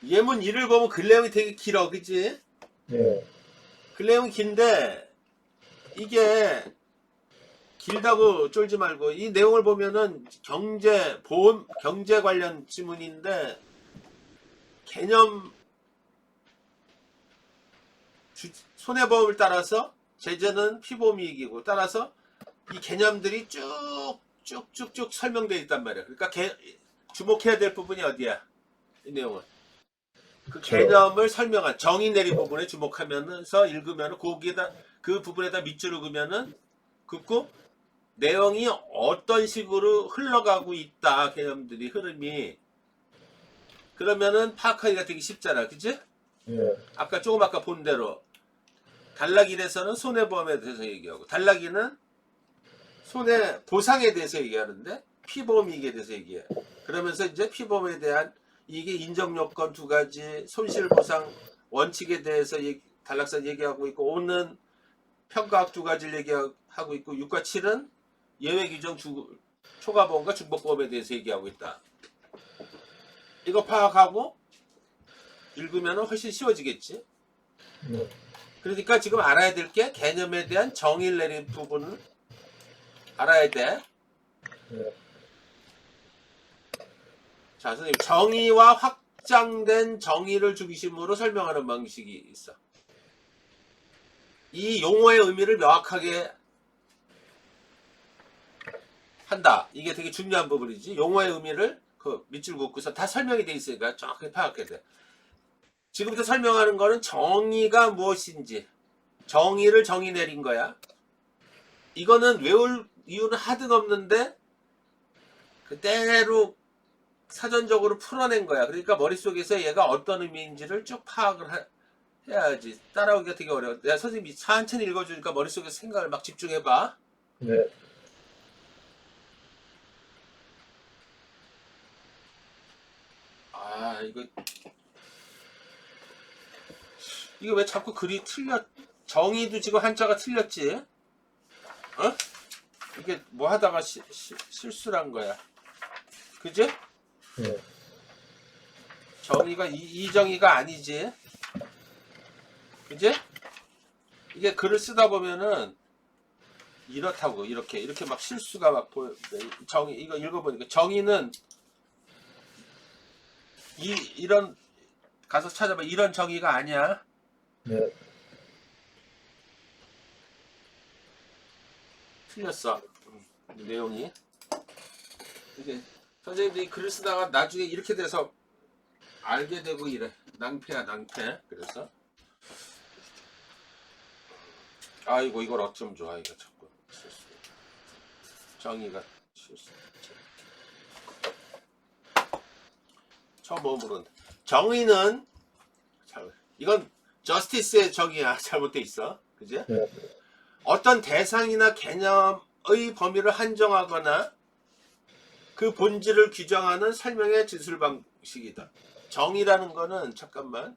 예문 1을 보면 글 내용이 되게 길어, 그치? 네. 글 내용이 긴데 이게 길다고 쫄지 말고 이 내용을 보면은 경제, 보험, 경제 관련 지문인데 개념 손해보험을 따라서 제재는 피보험이익이고 따라서 이 개념들이 쭉쭉쭉쭉 설명되어 있단 말이야. 그러니까 주목해야 될 부분이 어디야? 이 내용은. 그 저, 개념을 설명한 정의 내린 부분에 주목하면서 읽으면 거기에다 그 부분에다 밑줄을 그으면은 긋고 내용이 어떤 식으로 흘러가고 있다 개념들이 흐름이 그러면은 파악하기가 되게 쉽잖아, 그치? 네. 아까 본 대로 단락 1에서는 손해보험에 대해서 얘기하고 단락 2는 손해 보상에 대해서 얘기하는데 피보험이익에 대해서 얘기해. 그러면서 이제 피보험에 대한 이게 인정 요건 두 가지, 손실 보상 원칙에 대해서 단락선 얘기하고 있고 5는 평가학 두 가지를 얘기하고 있고 6과 7은 예외 규정 초과보험과 중복보험에 대해서 얘기하고 있다. 이거 파악하고 읽으면 훨씬 쉬워지겠지. 네. 그러니까 지금 알아야 될 게 개념에 대한 정의를 내린 부분을 알아야 돼. 네. 자, 선생님 정의와 확장된 정의를 중심으로 설명하는 방식이 있어. 이 용어의 의미를 명확하게 한다. 이게 되게 중요한 부분이지. 용어의 의미를 그 밑줄 긋고서 다 설명이 돼 있으니까 정확하게 파악해야 돼. 지금부터 설명하는 거는 정의가 무엇인지 정의를 정의 내린 거야. 이거는 외울 이유는 하등 없는데 그대로 사전적으로 풀어낸 거야. 그러니까 머릿속에서 얘가 어떤 의미인지를 쭉 파악을 해야지. 따라오기가 되게 어려워. 내가 선생님이 천천히 읽어주니까 머릿속에서 생각을 막 집중해봐. 네. 아, 이거 왜 자꾸 글이 틀려? 정의도 지금 한자가 틀렸지? 어? 이게 뭐 하다가 실수를 한 거야. 그지? 네. 정의가 이 정의가 아니지. 그지? 이게 글을 쓰다 보면은 이렇다고 이렇게 막 실수가 막 보여. 정의 이거 읽어보니까 정의는 이런 가서 찾아봐. 이런 정의가 아니야. 네. 틀렸어. 내용이. 이게 선생님들이 글을 쓰다가 나중에 이렇게 돼서 알게 되고 이래. 낭패야 낭패. 그래서 아이고 이걸 어쩜 좋아. 이거 자꾸 실수. 정의가 실수. 처음 먹어보는 정의는 이건 저스티스의 정의야. 잘못돼 있어. 그지? 네. 어떤 대상이나 개념의 범위를 한정하거나 그 본질을 규정하는 설명의 진술 방식이다. 정의라는 거는 잠깐만.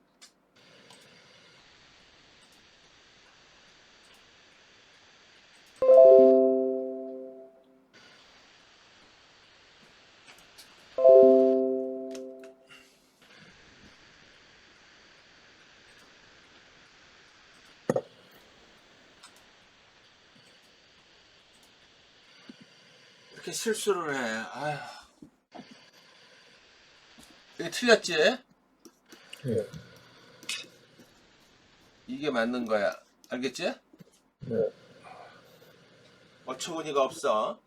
이렇게 실수를 해. 아휴. 이게 틀렸지? 네. 이게 맞는 거야. 알겠지? 네. 어처구니가 없어.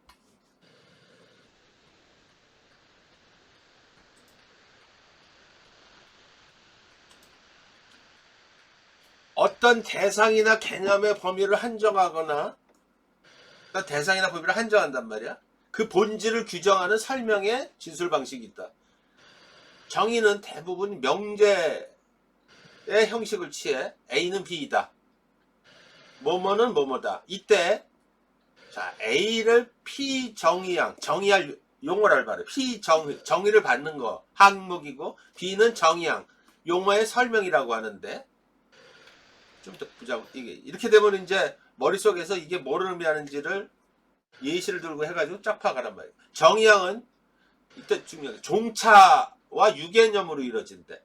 어떤 대상이나 개념의 범위를 한정하거나 대상이나 범위를 한정한단 말이야. 그 본질을 규정하는 설명의 진술 방식이 있다. 정의는 대부분 명제의 형식을 취해 A는 B이다. 뭐뭐는 뭐뭐다. 이때 자 A를 정의할 용어를 말해. 정의를 받는 거 항목이고 B는 정의항 용어의 설명이라고 하는데 좀 더 보자고. 이게 이렇게 되면 이제 머릿속에서 이게 뭐를 의미하는지를 예시를 들고 해가지고 쫙 파악하란 말이에요. 정의항은 이때 중요해. 종차와 유개념으로 이루어진대.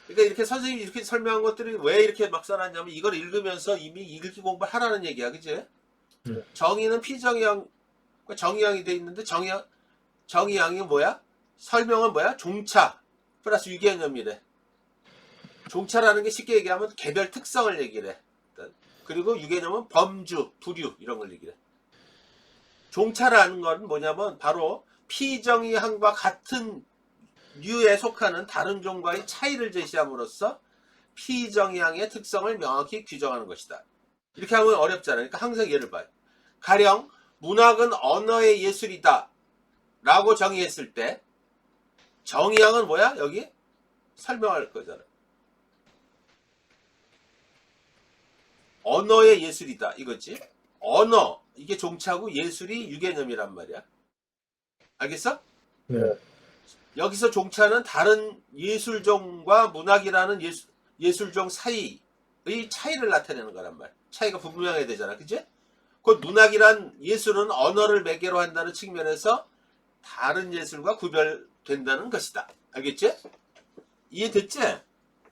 그러니까 이렇게 선생님이 이렇게 설명한 것들이 왜 이렇게 막 써놨냐면 이걸 읽으면서 이미 읽기 공부를 하라는 얘기야, 그지? 정의는 피정의양, 정의양이 돼 있는데 정의양이 뭐야? 설명은 뭐야? 종차 플러스 유개념이래. 종차라는 게 쉽게 얘기하면 개별 특성을 얘기를 해. 그리고 유개념은 범주, 부류 이런 걸 얘기해. 종차라는 건 뭐냐면 바로 피정의항과 같은 류에 속하는 다른 종과의 차이를 제시함으로써 피정의항의 특성을 명확히 규정하는 것이다. 이렇게 하면 어렵잖아요. 그러니까 항상 예를 봐요. 가령 문학은 언어의 예술이다 라고 정의했을 때 정의항은 뭐야? 여기 설명할 거잖아. 언어의 예술이다 이거지. 언어 이게 종차고 예술이 유개념이란 말이야. 알겠어? 네. 여기서 종차는 다른 예술종과 문학이라는 예술종 사이의 차이를 나타내는 거란 말. 차이가 분명해야 되잖아. 그치? 곧 문학이란 예술은 언어를 매개로 한다는 측면에서 다른 예술과 구별된다는 것이다. 알겠지? 이해됐지?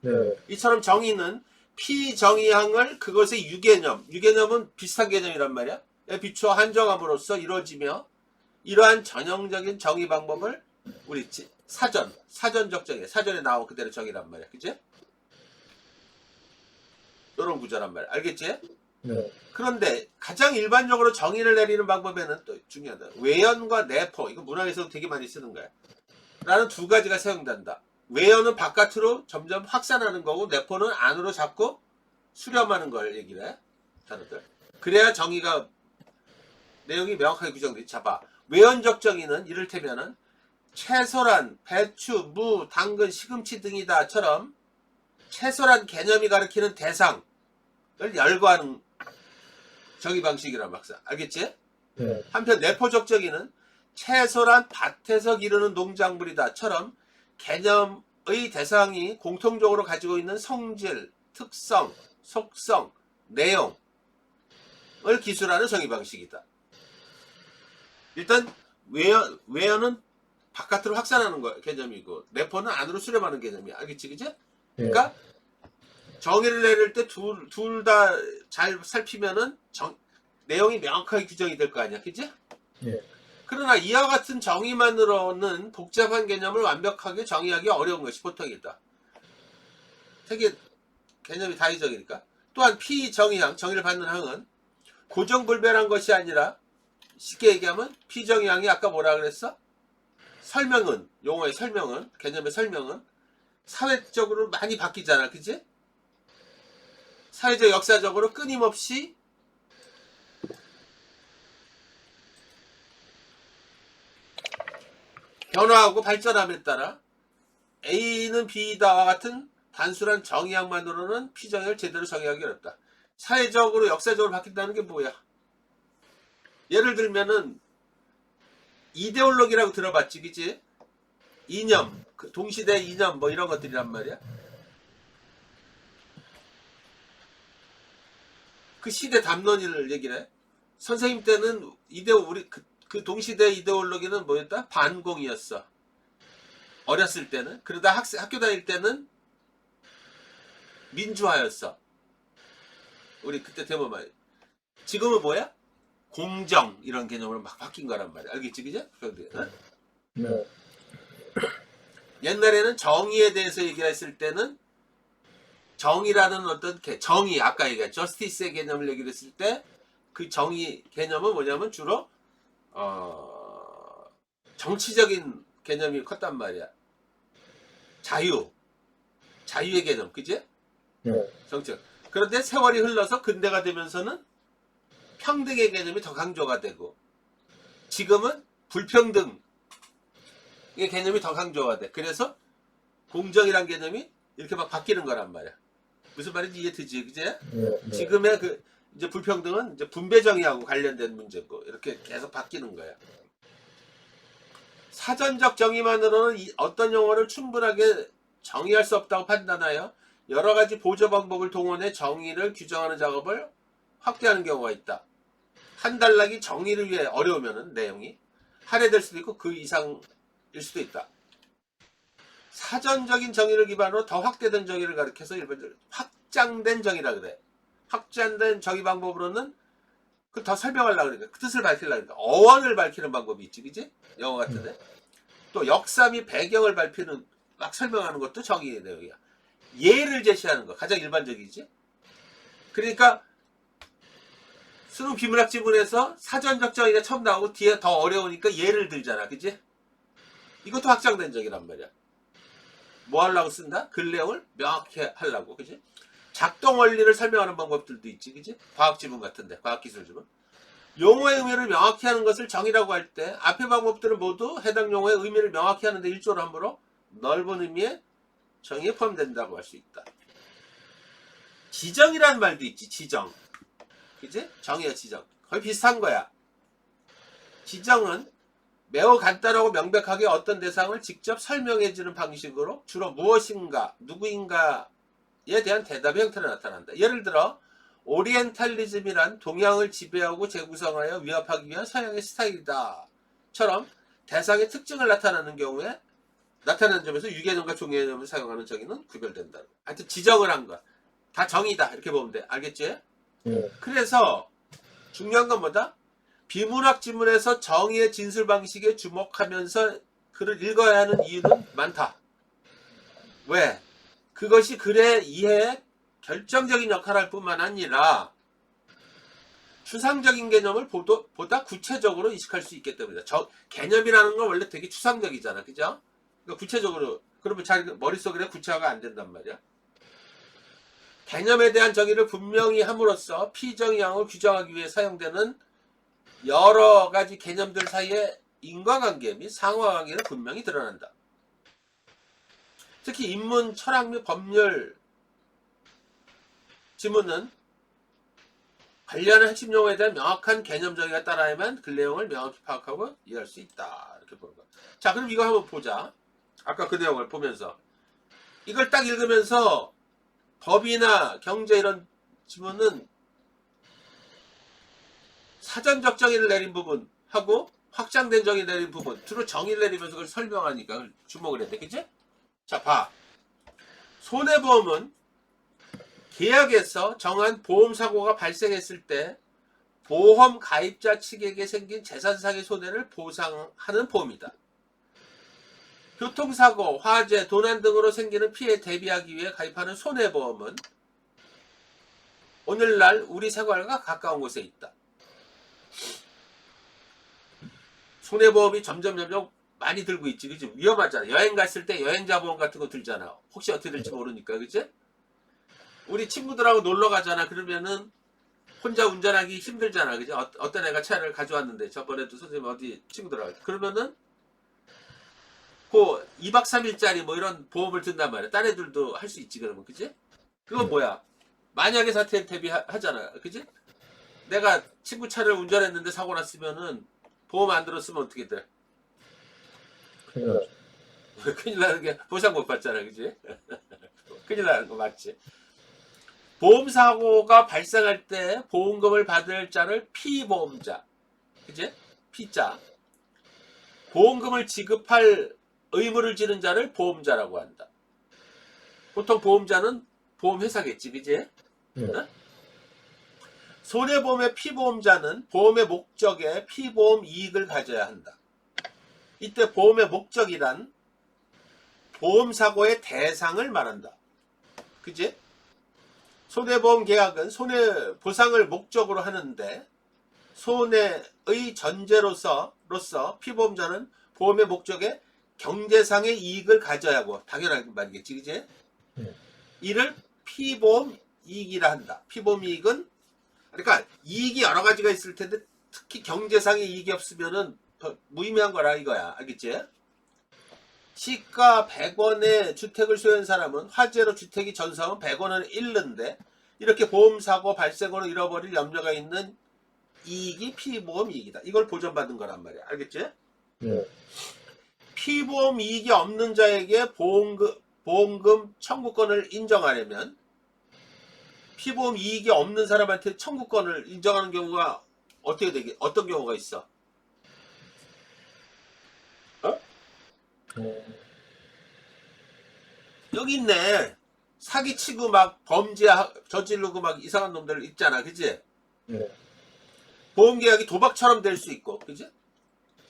네. 이처럼 정의는 피정의항을 그것의 유개념은 비슷한 개념이란 말이야. 비추어 한정함으로써 이루어지며 이러한 전형적인 정의 방법을 우리 사전적 정의, 사전에 나온 그대로 정의란 말이야. 그치? 이런 구조란 말이야. 알겠지? 네. 그런데 가장 일반적으로 정의를 내리는 방법에는 또 중요하다. 외연과 내포, 이거 문학에서도 되게 많이 쓰는 거야. 라는 두 가지가 사용된다. 외연은 바깥으로 점점 확산하는 거고 내포는 안으로 자꾸 수렴하는 걸 얘기를 해. 단어들. 그래야 정의가 내용이 명확하게 규정되지. 잡아. 외연적 정의는 이를테면은 채소란 배추, 무, 당근, 시금치 등이다처럼 채소란 개념이 가리키는 대상을 열거하는 정의 방식이란 막상. 알겠지? 네. 한편 내포적 정의는 채소란 밭에서 기르는 농작물이다처럼 개념의 대상이 공통적으로 가지고 있는 성질, 특성, 속성, 내용을 기술하는 정의 방식이다. 일단 외연은 바깥으로 확산하는 개념이고 내포는 안으로 수렴하는 개념이야. 알겠지? 그치? 그러니까 정의를 내릴 때 둘 다 잘 살피면은 내용이 명확하게 규정이 될 거 아니야. 그치? 네. 그러나 이와 같은 정의만으로는 복잡한 개념을 완벽하게 정의하기 어려운 것이 보통이다. 되게 개념이 다의적이니까. 또한 피정의항, 정의를 받는 항은 고정불변한 것이 아니라 쉽게 얘기하면 피정의항이 아까 뭐라 그랬어? 설명은, 용어의 설명은, 개념의 설명은 사회적으로 많이 바뀌잖아. 그치? 사회적 역사적으로 끊임없이 변화하고 발전함에 따라 A는 B다와 같은 단순한 정의항만으로는 피정의를 제대로 정의하기 어렵다. 사회적으로 역사적으로 바뀐다는 게 뭐야? 예를 들면은 이데올로기라고 들어봤지, 그치? 이념, 동시대 이념 뭐 이런 것들이란 말이야. 그 시대 담론을 얘기를 해. 선생님 때는 우리 그 동시대 이데올로기는 뭐였다? 반공이었어. 어렸을 때는. 그러다 학교 다닐 때는 민주화였어. 우리 그때 대부분 말. 지금은 뭐야? 공정 이런 개념으로 막 바뀐 거란 말이야. 알겠지, 그죠? 응? 네. 옛날에는 정의에 대해서 얘기했을 때는 정의라는 어떤 정의, 아까 얘기한 저스티스의 개념을 얘기를 했을 때 그 정의 개념은 뭐냐면 주로 정치적인 개념이 컸단 말이야. 자유의 개념, 그지? 네. 정책. 그런데 세월이 흘러서 근대가 되면서는 평등의 개념이 더 강조가 되고 지금은 불평등의 개념이 더 강조가 돼. 그래서 공정이란 개념이 이렇게 막 바뀌는 거란 말이야. 무슨 말인지 이해되지, 그지? 네. 지금의 이제 불평등은 이제 분배 정의하고 관련된 문제고 이렇게 계속 바뀌는 거야. 사전적 정의만으로는 어떤 용어를 충분하게 정의할 수 없다고 판단하여 여러 가지 보조 방법을 동원해 정의를 규정하는 작업을 확대하는 경우가 있다. 한 단락이 정의를 위해 어려우면 내용이 할애될 수도 있고 그 이상일 수도 있다. 사전적인 정의를 기반으로 더 확대된 정의를 가리켜서 일반적으로 확장된 정의라 그래. 확장된 정의 방법으로는 그 더 설명하려고 그러니까 그 뜻을 밝히려고 그러니까 어원을 밝히는 방법이 있지, 그지? 영어 같은데. 또 역사 및 배경을 밝히는 막 설명하는 것도 정의의 내용이야. 예를 제시하는 거 가장 일반적이지. 그러니까 수능 비문학 지문에서 사전적 정의가 처음 나오고 뒤에 더 어려우니까 예를 들잖아, 그지? 이것도 확장된 정의란 말이야. 뭐 하려고 쓴다? 글 내용을 명확히 하려고, 그지? 작동 원리를 설명하는 방법들도 있지, 그지? 과학 지문 같은데, 과학 기술 지문. 용어의 의미를 명확히 하는 것을 정의라고 할 때 앞의 방법들은 모두 해당 용어의 의미를 명확히 하는데 일조로 함으로 넓은 의미의 정의에 포함된다고 할 수 있다. 지정이라는 말도 있지, 지정. 그지? 정의와 지정. 거의 비슷한 거야. 지정은 매우 간단하고 명백하게 어떤 대상을 직접 설명해주는 방식으로 주로 무엇인가, 누구인가에 대한 대답의 형태로 나타난다. 예를 들어 오리엔탈리즘이란 동양을 지배하고 재구성하여 위협하기 위한 서양의 스타일이다 처럼 대상의 특징을 나타내는 경우에 나타나는 점에서 유개념과 종개념을 사용하는 정의는 구별된다. 하여튼 지정을 한 것. 다 정의다 이렇게 보면 돼. 알겠지? 네. 그래서 중요한 건 뭐다? 비문학 지문에서 정의의 진술 방식에 주목하면서 글을 읽어야 하는 이유는 많다. 왜? 그것이 글의 이해에 결정적인 역할을 할 뿐만 아니라 추상적인 개념을 보다 구체적으로 인식할 수 있기 때문이다. 개념이라는 건 원래 되게 추상적이잖아. 그죠? 그러니까 구체적으로, 그러면 자기 머릿속에 구체화가 안 된단 말이야. 개념에 대한 정의를 분명히 함으로써 피정의항을 규정하기 위해 사용되는 여러 가지 개념들 사이의 인과관계 및 상호관계는 분명히 드러난다. 특히 인문, 철학 및 법률 지문은 관련한 핵심 용어에 대한 명확한 개념 정의가 따라야만 그 내용을 명확히 파악하고 이해할 수 있다. 이렇게 보는 거야. 자, 그럼 이거 한번 보자. 아까 그 내용을 보면서 이걸 딱 읽으면서 법이나 경제 이런 지문은 사전적 정의를 내린 부분하고 확장된 정의를 내린 부분 주로 정의를 내리면서 그걸 설명하니까 그걸 주목을 해야 돼. 그치? 자, 봐. 손해보험은 계약에서 정한 보험사고가 발생했을 때 보험 가입자 측에게 생긴 재산상의 손해를 보상하는 보험이다. 교통사고, 화재, 도난 등으로 생기는 피해에 대비하기 위해 가입하는 손해보험은 오늘날 우리 생활과 가까운 곳에 있다. 손해보험이 점점 많이 들고 있지, 그치? 위험하잖아. 여행 갔을 때 여행자 보험 같은 거 들잖아. 혹시 어떻게 될지 모르니까, 그치? 우리 친구들하고 놀러 가잖아. 그러면은 혼자 운전하기 힘들잖아, 그치? 어떤 애가 차를 가져왔는데 저번에도 선생님 어디 친구들하고 그러면은 그 2박 3일짜리 뭐 이런 보험을 든단 말이야. 딴 애들도 할 수 있지, 그러면, 그치? 그건 뭐야? 만약에 사태에 대비하잖아, 그치? 내가 친구 차를 운전했는데 사고 났으면은 보험 안 들었으면 어떻게 돼? 큰일 나죠. 큰일 나는 게 보상 못 받잖아, 그치? 큰일 나는 거 맞지? 보험사고가 발생할 때 보험금을 받을 자를 피보험자, 그치? 피자. 보험금을 지급할 의무를 지는 자를 보험자라고 한다. 보통 보험자는 보험회사겠지, 그치? 네. 어? 손해보험의 피보험자는 보험의 목적에 피보험 이익을 가져야 한다. 이때 보험의 목적이란 보험사고의 대상을 말한다. 그치? 손해보험 계약은 손해보상을 목적으로 하는데 손해의 전제로서 피보험자는 보험의 목적에 경제상의 이익을 가져야 하고 당연한 말이겠지, 그치? 이를 피보험 이익이라 한다. 피보험 이익은 그러니까 이익이 여러 가지가 있을 텐데 특히 경제상의 이익이 없으면은 더 무의미한 거라 이거야. 알겠지? 시가 100원의 주택을 소유한 사람은 화재로 주택이 전사하면 100원을 잃는데 이렇게 보험사고 발생으로 잃어버릴 염려가 있는 이익이 피보험 이익이다. 이걸 보전받는 거란 말이야. 알겠지? 네. 피보험 이익이 없는 자에게 보험금 청구권을 인정하려면 피보험 이익이 없는 사람한테 청구권을 인정하는 경우가 어떤 경우가 있어? 어? 여기 있네. 사기치고 막 범죄 저지르고 막 이상한 놈들 있잖아. 그지? 네. 보험계약이 도박처럼 될 수 있고. 그지?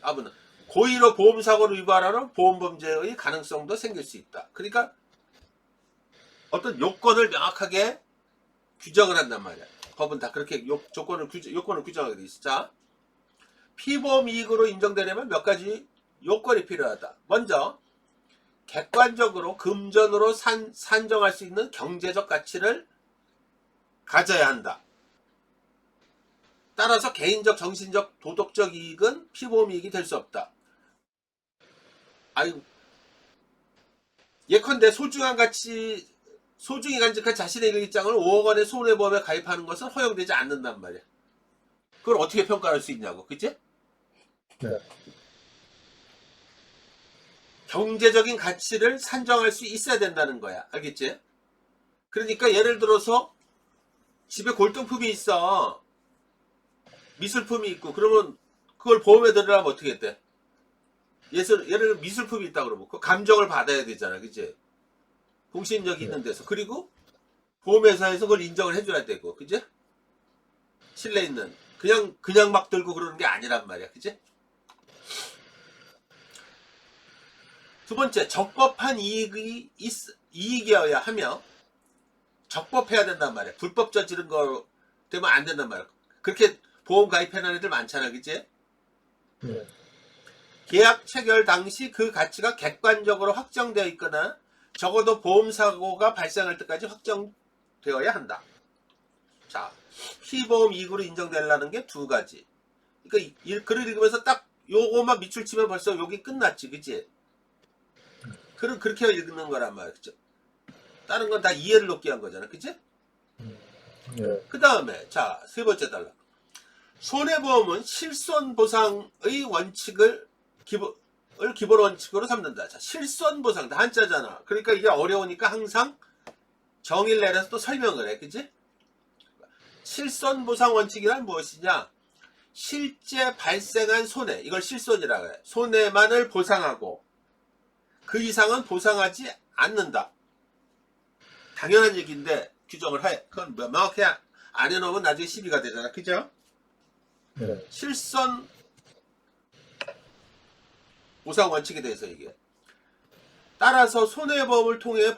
아무나 고의로 보험사고를 위반하는 보험범죄의 가능성도 생길 수 있다. 그러니까 어떤 요건을 명확하게 규정을 한단 말이야. 법은 다 그렇게 요건을 규정하게 돼 있어. 자, 피보험 이익으로 인정되려면 몇 가지 요건이 필요하다. 먼저 객관적으로 금전으로 산정할 수 있는 경제적 가치를 가져야 한다. 따라서 개인적, 정신적, 도덕적 이익은 피보험 이익이 될 수 없다. 아유, 예컨대 소중히 간직한 자신의 일기장을 5억 원의 손해보험에 가입하는 것은 허용되지 않는단 말이야. 그걸 어떻게 평가할 수 있냐고, 그치? 네. 경제적인 가치를 산정할 수 있어야 된다는 거야. 알겠지? 그러니까 예를 들어서 집에 골동품이 있어. 미술품이 있고 그러면 그걸 보험에 들으려면 어떻게 돼? 예를 들어 미술품이 있다 그러면 그 감정을 받아야 되잖아. 그치? 공신력이 있는 데서. 그리고 보험회사에서 그걸 인정을 해줘야 되고. 그치? 신뢰 있는. 그냥 막 들고 그러는 게 아니란 말이야. 그치? 두 번째, 적법한 이익이어야 하며 적법해야 된단 말이야. 불법 저지른 거 되면 안 된단 말이야. 그렇게 보험 가입해놓은 애들 많잖아. 그치? 네. 계약 체결 당시 그 가치가 객관적으로 확정되어 있거나 적어도 보험사고가 발생할 때까지 확정되어야 한다. 자, 피보험 이익으로 인정되려는 게 두 가지. 그러니까 글을 읽으면서 딱 요거만 밑줄 치면 벌써 여기 끝났지. 그치? 그렇게 읽는 거란 말이야. 그쵸? 다른 건 다 이해를 높게 한 거잖아. 그치? 네. 그 다음에, 자, 세 번째 달라. 손해보험은 실손보상의 원칙을 기본 원칙으로 삼는다. 자, 실손보상, 다 한자잖아. 그러니까 이게 어려우니까 항상 정의를 내려서 또 설명을 해. 그치? 실손보상 원칙이란 무엇이냐? 실제 발생한 손해, 이걸 실손이라고 해. 손해만을 보상하고 그 이상은 보상하지 않는다. 당연한 얘기인데 규정을 해. 그건 명확히 안 해놓으면 나중에 시비가 되잖아. 그죠? 네. 실손 보상 원칙에 대해서 얘기해. 따라서 손해보험을 통해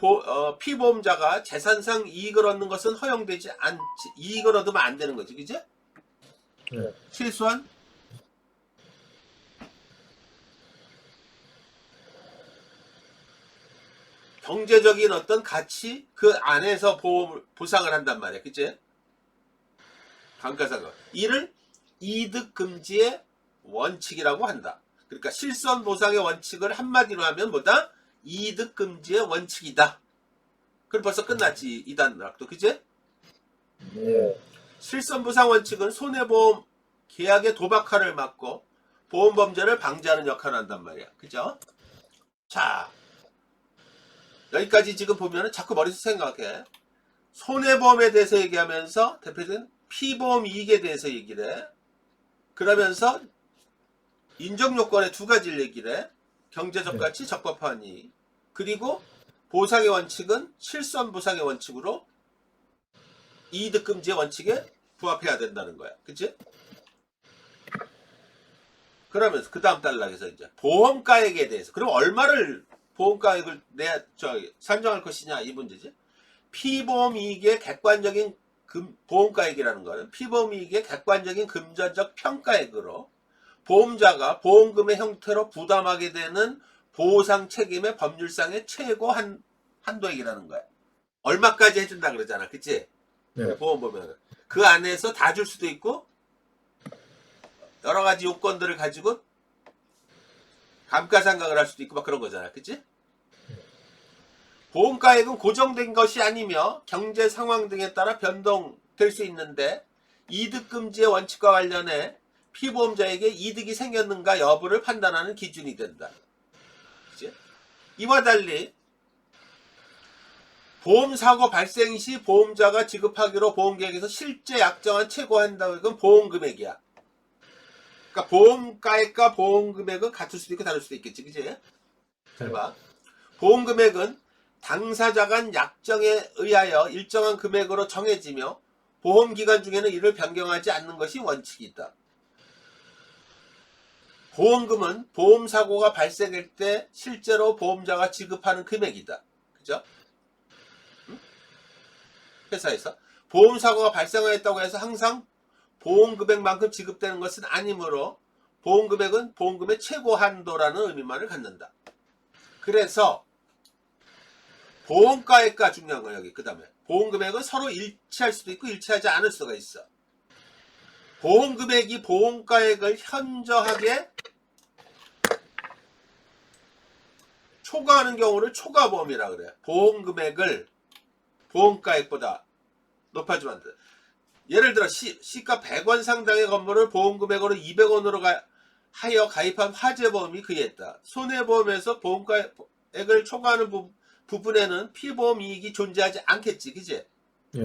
피보험자가 재산상 이익을 얻는 것은 허용되지 않지. 이익을 얻으면 안 되는 거지. 그죠? 네. 실손 경제적인 어떤 가치 그 안에서 보상을 한단 말이야. 그치? 감가상각. 이를 이득금지의 원칙이라고 한다. 그러니까 실손보상의 원칙을 한마디로 하면 뭐다? 이득금지의 원칙이다. 그럼 벌써 끝났지. 이 단락도. 그치? 네. 실손보상 원칙은 손해보험 계약의 도박화를 막고 보험범죄를 방지하는 역할을 한단 말이야. 그죠? 자, 여기까지 지금 보면은 자꾸 머릿속 생각해. 손해보험에 대해서 얘기하면서 대표적인 피보험 이익에 대해서 얘기를 해. 그러면서 인정요건의 두 가지를 얘기를 해. 경제적 네. 가치, 적법한 이익. 그리고 보상의 원칙은 실손보상의 원칙으로 이득금지의 원칙에 부합해야 된다는 거야. 그치? 그러면서 그 다음 단락에서 이제 보험가액에 대해서 그럼 얼마를 보험가액을 산정할 것이냐 이 문제지. 피보험 이익의 객관적인 보험가액이라는 거는 피보험 이익의 객관적인 금전적 평가액으로 보험자가 보험금의 형태로 부담하게 되는 보상 책임의 법률상의 최고 한도액이라는 거야. 얼마까지 해준다 그러잖아. 그치? 네. 보험 보면은 그 안에서 다 줄 수도 있고 여러 가지 요건들을 가지고 감가상각을 할 수도 있고 막 그런 거잖아. 그치? 보험가액은 고정된 것이 아니며 경제 상황 등에 따라 변동될 수 있는데 이득금지의 원칙과 관련해 피보험자에게 이득이 생겼는가 여부를 판단하는 기준이 된다. 그치? 이와 달리 보험사고 발생 시 보험자가 지급하기로 보험계약에서 실제 약정한 최고 한도액은 보험금액이야. 그러니까 보험가액과 보험금액은 같을 수도 있고 다를 수도 있겠지. 그치? 잘 봐. 보험금액은 당사자 간 약정에 의하여 일정한 금액으로 정해지며 보험기간 중에는 이를 변경하지 않는 것이 원칙이다. 보험금은 보험사고가 발생할 때 실제로 보험자가 지급하는 금액이다. 그죠? 응? 회사에서 보험사고가 발생하였다고 해서 항상 보험금액만큼 지급되는 것은 아니므로 보험금액은 보험금의 최고 한도라는 의미만을 갖는다. 그래서 보험가액과 중요한 건 여기 그 다음에 보험금액은 서로 일치할 수도 있고 일치하지 않을 수가 있어. 보험금액이 보험가액을 현저하게 초과하는 경우를 초과보험이라 그래. 보험금액을 보험가액보다 높아지면 안 돼. 예를 들어 시가 100원 상당의 건물을 보험금액으로 200원으로 하여 가입한 화재보험이 그에 있다. 손해보험에서 보험가액을 초과하는 부분에는 피보험 이익이 존재하지 않겠지. 그지? 예.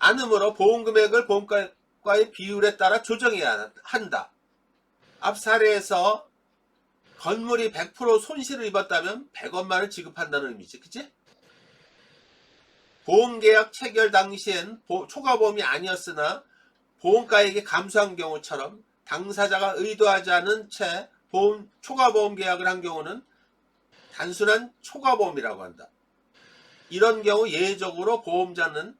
않으므로 보험금액을 보험가액과의 비율에 따라 조정해야 한다. 앞 사례에서 건물이 100% 손실을 입었다면 100원만을 지급한다는 의미지. 그치? 보험계약 체결 당시엔 초과보험이 아니었으나 보험가액이 감소한 경우처럼 당사자가 의도하지 않은 채 초과보험 계약을 한 경우는 단순한 초과보험이라고 한다. 이런 경우 예외적으로 보험자는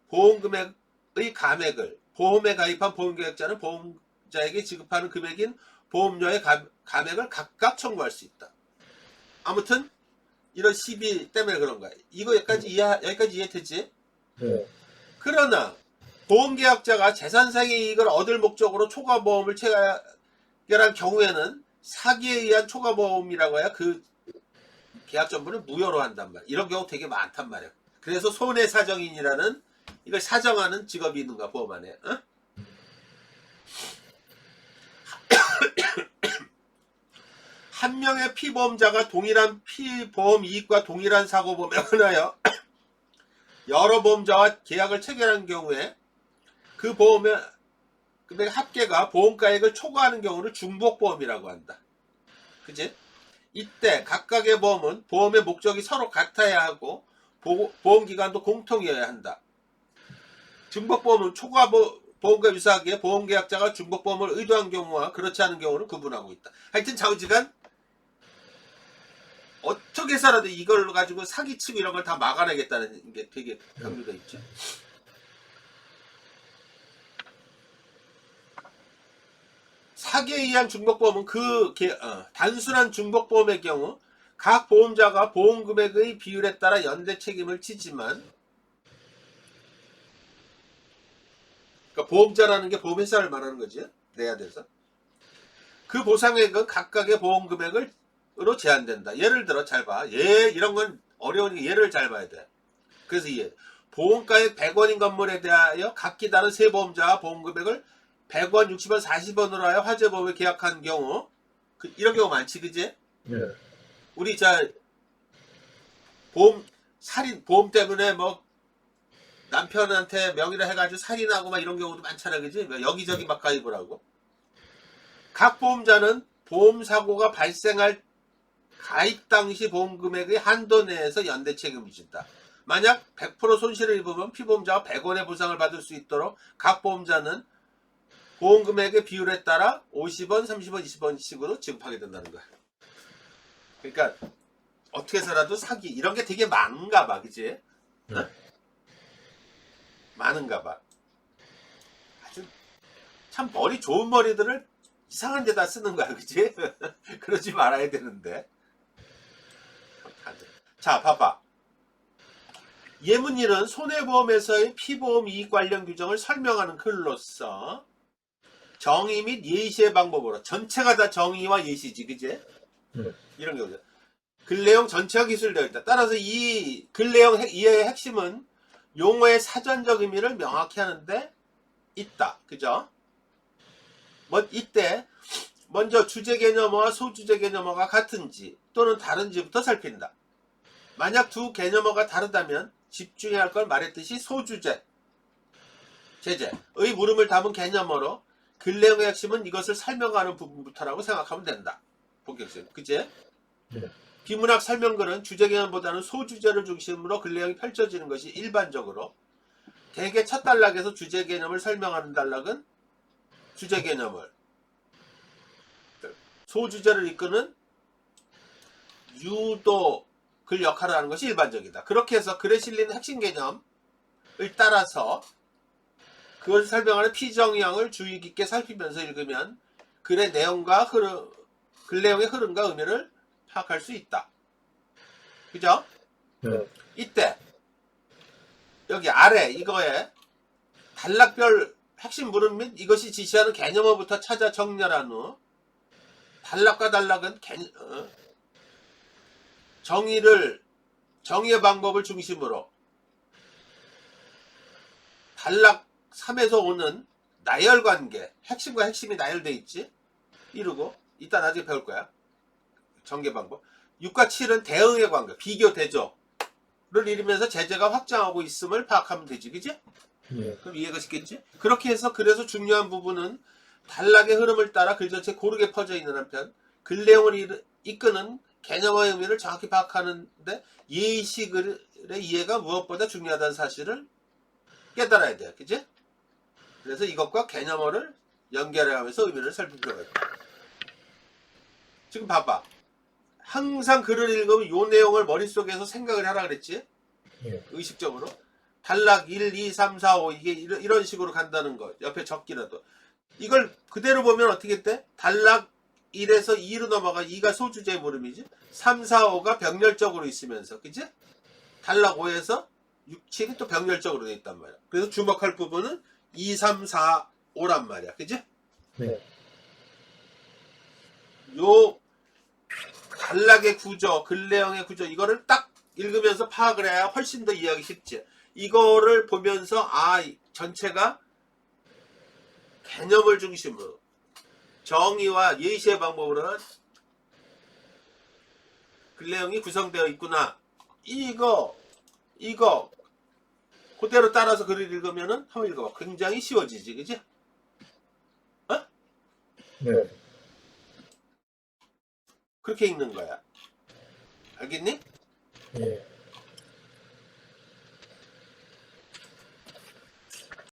보험금액의 감액을 보험에 가입한 보험계약자는 보험자에게 지급하는 금액인 보험료의 감액을 각각 청구할 수 있다. 아무튼 이런 시비 때문에 그런 거야. 이거 여기까지 이해되지? 예. 그러나 보험계약자가 재산상의 이익을 얻을 목적으로 초과보험을 체결한 경우에는 사기에 의한 초과보험이라고 해야 그 계약 전부를 무효로 한단 말이야. 이런 경우 되게 많단 말이야. 그래서 손해사정인이라는 이걸 사정하는 직업이 있는 거야, 보험 안에. 어? 한 명의 피보험자가 동일한 피보험 이익과 동일한 사고보험에 관하여 여러 보험자와 계약을 체결한 경우에 그 보험의 합계가 보험가액을 초과하는 경우를 중복보험이라고 한다. 그치? 이때 각각의 보험은 보험의 목적이 서로 같아야 하고 보험기간도 공통이어야 한다. 중복보험은 초과보험과 유사하게 보험계약자가 중복보험을 의도한 경우와 그렇지 않은 경우를 구분하고 있다. 하여튼 좌우지간 어떻게 해서라도 이걸 가지고 사기치고 이런 걸 다 막아내겠다는 게 되게 강조되어 있죠. 사기에 의한 중복보험은 단순한 중복보험의 경우 각 보험자가 보험금액의 비율에 따라 연대 책임을 지지만, 그러니까 보험자라는 게 보험회사를 말하는 거지. 내야 돼서. 그 보상액은 각각의 보험금액으로 제한된다. 예를 들어 잘 봐. 이런 건 어려우니까 예를 잘 봐야 돼. 그래서 보험가액 100원인 건물에 대하여 각기 다른 세 보험자와 보험금액을 100원, 60원, 40원으로 하여 화재보험을 계약한 경우 이런 경우 많지, 그지? 예. 우리 보험 때문에 뭐 남편한테 명의를 해가지고 살인하고 막 이런 경우도 많잖아, 그지? 여기저기 막 가입을 하고. 각 보험자는 보험사고가 발생할 가입 당시 보험금액의 한도 내에서 연대 책임을 진다. 만약 100% 손실을 입으면 피보험자가 100원의 보상을 받을 수 있도록 각 보험자는 보험금액의 비율에 따라 50원, 30원, 20원씩으로 지급하게 된다는 거야. 그러니까 어떻게 해서라도 사기 이런 게 되게 많은가 봐, 그치? 어? 많은가 봐. 아주 참 머리 좋은 머리들을 이상한 데다 쓰는 거야, 그치? 그러지 말아야 되는데. 자, 봐봐. 예문일은 손해보험에서의 피보험 이익 관련 규정을 설명하는 글로서 정의 및 예시의 방법으로 전체가 다 정의와 예시지, 그지? 이런 경우죠. 글 내용 전체가 기술되어 있다. 따라서 이 글 내용 이해의 핵심은 용어의 사전적 의미를 명확히 하는데 있다. 그죠? 이때 먼저 주제 개념어와 소주제 개념어가 같은지 또는 다른지부터 살핀다. 만약 두 개념어가 다르다면 집중해야 할 걸 말했듯이 소주제, 제재의 물음을 담은 개념어로 글 내용의 핵심은 이것을 설명하는 부분부터라고 생각하면 된다. 본격적으로. 그치? 네. 비문학 설명글은 주제 개념보다는 소주제를 중심으로 근래형이 펼쳐지는 것이 일반적으로, 대개 첫 단락에서 주제 개념을 설명하는 단락은 주제 개념을, 소주제를 이끄는 유도 글 역할을 하는 것이 일반적이다. 그렇게 해서 글에 실리는 핵심 개념을 따라서 그것을 설명하는 피정형을 주의 깊게 살피면서 읽으면 글의 내용과 글 내용의 흐름과 의미를 파악할 수 있다. 그죠? 네. 이때 여기 아래 이거에 단락별 핵심 물음 및 이것이 지시하는 개념어부터 찾아 정렬한 후 단락과 단락은 정의의 방법을 중심으로 단락 3에서 오는 나열관계, 핵심과 핵심이 나열돼 있지? 이루고 이따 나중에 배울 거야. 전개 방법. 6과 7은 대응의 관계, 비교 대조를 이루면서 제재가 확장하고 있음을 파악하면 되지, 그지? 예. 그럼 이해가 쉽겠지? 그렇게 해서 그래서 중요한 부분은 단락의 흐름을 따라 글 전체에 고르게 퍼져 있는 한편 글 내용을 이끄는 개념의 의미를 정확히 파악하는데 예의식의 이해가 무엇보다 중요하다는 사실을 깨달아야 돼, 그지? 그래서 이것과 개념어를 연결해가면서 의미를 살필 필요가 있다. 지금 봐봐. 항상 글을 읽으면 이 내용을 머릿속에서 생각을 하라 그랬지? 예. 의식적으로. 단락 1, 2, 3, 4, 5 이게 이런 식으로 간다는 거. 옆에 적기라도. 이걸 그대로 보면 어떻게 돼? 단락 1에서 2로 넘어가 2가 소주제의 물음이지. 3, 4, 5가 병렬적으로 있으면서. 그지? 단락 5에서 6, 7이 또 병렬적으로 돼 있단 말이야. 그래서 주목할 부분은 2, 3, 4, 5란 말이야. 그지? 네. 요 단락의 구조, 글 내용의 구조 이거를 딱 읽으면서 파악을 해야 훨씬 더 이해하기 쉽지. 이거를 보면서 전체가 개념을 중심으로 정의와 예시의 방법으로 글 내용이 구성되어 있구나. 이거 그대로 따라서 글을 읽으면은 한번 읽어봐. 굉장히 쉬워지지, 그지? 어? 네. 그렇게 읽는 거야. 알겠니? 예.